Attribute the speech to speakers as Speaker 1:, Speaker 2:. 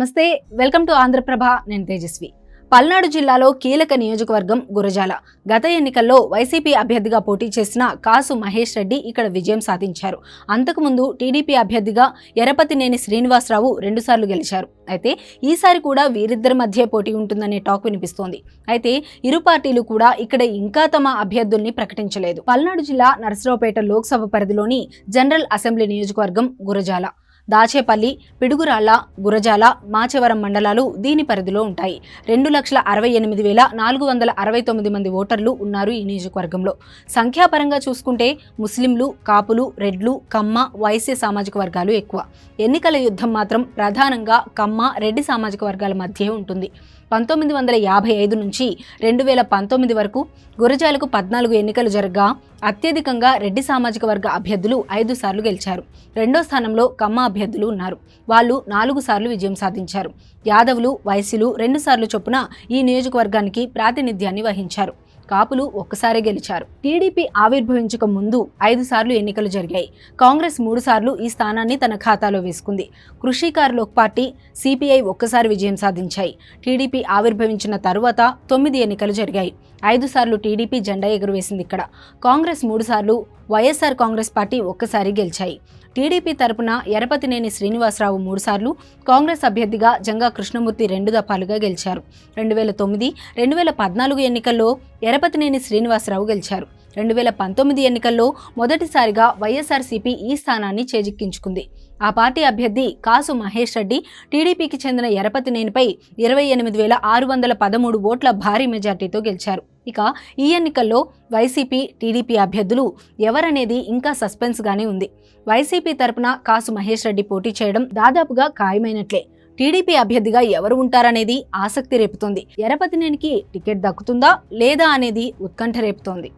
Speaker 1: నమస్తే, welcome to Andhraprabha. నేను తేజస్వి. పల్నాడు జిల్లాలో కీలక నియోజకవర్గం గురజాల. గత ఎన్నికల్లో వైసీపీ అభ్యర్థిగా పోటీ చేసిన కాసు మహేష్ రెడ్డి ఇక్కడ విజయం సాధించారు. అంతకుముందు టీడీపీ అభ్యర్థిగా ఎరపతినేని శ్రీనివాసరావు 2 సార్లు గెలిచారు. అయితే ఈసారి కూడా వీరిద్దరి మధ్య పోటీ ఉంటుందనే టాక్ వినిపిస్తోంది. అయితే ఇరు పార్టీలు కూడా ఇక్కడ ఇంకా తమ అభ్యర్థుల్ని ప్రకటించలేదు. పల్నాడు జిల్లా నరసరావుపేట లోక్సభ పరిధిలోని జనరల్ అసెంబ్లీ నియోజకవర్గం గురజాల. దాచేపల్లి, పిడుగురాళ్ల, గురజాల, మాచవరం మండలాలు దీని పరిధిలో ఉంటాయి. 2,68,469 మంది ఓటర్లు ఉన్నారు ఈ నియోజకవర్గంలో. సంఖ్యాపరంగా చూసుకుంటే ముస్లింలు, కాపులు, రెడ్లు, కమ్మ, వైశ్య సామాజిక వర్గాలు ఎక్కువ. ఎన్నికల యుద్ధం మాత్రం ప్రధానంగా కమ్మ, రెడ్డి సామాజిక వర్గాల మధ్య ఉంటుంది. 1955 నుంచి 2019 వరకు గురజాలకు 14 ఎన్నికలు జరగ్గా అత్యధికంగా రెడ్డి సామాజిక వర్గ అభ్యర్థులు 5 సార్లు గెలిచారు. రెండో స్థానంలో కమ్మ అభ్యర్థులు ఉన్నారు. వాళ్ళు 4 సార్లు విజయం సాధించారు. యాదవులు, వైశ్యులు 2 సార్లు చొప్పున ఈ నియోజకవర్గానికి ప్రాతినిధ్యాన్ని వహించారు. కాపులు ఒక్కసారే గెలిచారు. టీడీపీ ఆవిర్భవించక ముందు 5 సార్లు ఎన్నికలు జరిగాయి. కాంగ్రెస్ 3 సార్లు ఈ స్థానాన్ని తన ఖాతాలో వేసుకుంది. కృషికార్ లోక్ పార్టీ, సిపిఐ ఒక్కసారి విజయం సాధించాయి. టీడీపీ ఆవిర్భవించిన తరువాత 9 ఎన్నికలు జరిగాయి. 5 సార్లు టీడీపీ జెండా ఎగురవేసింది ఇక్కడ. కాంగ్రెస్ 3 సార్లు, వైఎస్ఆర్ కాంగ్రెస్ పార్టీ ఒక్కసారి గెలిచాయి. టీడీపీ తరపున ఎరపతినేని శ్రీనివాసరావు 3 సార్లు, కాంగ్రెస్ అభ్యర్థిగా జంగా కృష్ణమూర్తి 2 దఫాలుగా గెలిచారు. 2009, 2014 ఎన్నికల్లో ఎరపతినేని శ్రీనివాసరావు గెలిచారు. 2019 ఎన్నికల్లో మొదటిసారిగా వైఎస్ఆర్సీపీ ఈ స్థానాన్ని చేజిక్కించుకుంది. ఆ పార్టీ అభ్యర్థి కాసు మహేష్ రెడ్డి టీడీపీకి చెందిన ఎరపతినేనిపై 28,613 ఓట్ల భారీ మెజార్టీతో గెలిచారు. ఇక ఈ ఎన్నికల్లో వైసీపీ, టీడీపీ అభ్యర్థులు ఎవరనేది ఇంకా సస్పెన్స్గానే ఉంది. వైసీపీ తరపున కాసు మహేష్ రెడ్డి పోటీ చేయడం దాదాపుగా ఖాయమైనట్లే. టీడీపీ అభ్యర్థిగా ఎవరు ఉంటారనేది ఆసక్తి రేపుతోంది. ఎరపతినేనికి టికెట్ దక్కుతుందా లేదా అనేది ఉత్కంఠ రేపుతోంది.